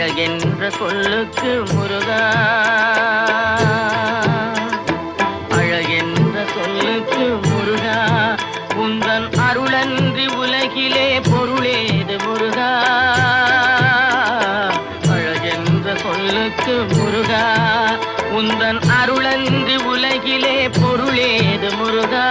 அழகென்ற சொல்லுக்கு முருகா, அழகென்ற சொல்லுக்கு முருகா, உந்தன் அருளன்றி உலகிலே பொருளேது முருகா. அழகென்ற சொல்லுக்கு முருகா, உந்தன் அருளன்றி உலகிலே பொருளேது முருகா.